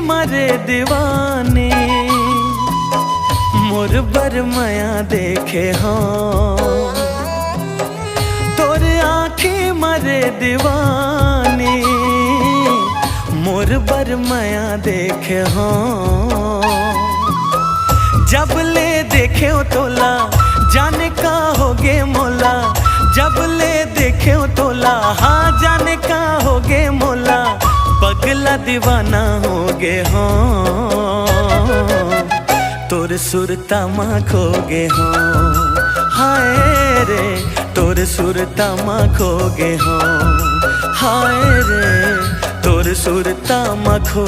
मारे दीवाने मोर बरमाया देखे हाँ तोर आँखी मारे दीवाने मोर बरमाया देखे हाँ जब ले देखे तोला जाने का होगे मोला जब ले देखे तोला हाँ जाने का होगे मोला पगला दीवाना होगे हाँ तोर सुरता माँ खोगे हाँ हाय रे तोर सुरता माँ खोगे हाँ हाय रे तोर सुरता माँ खो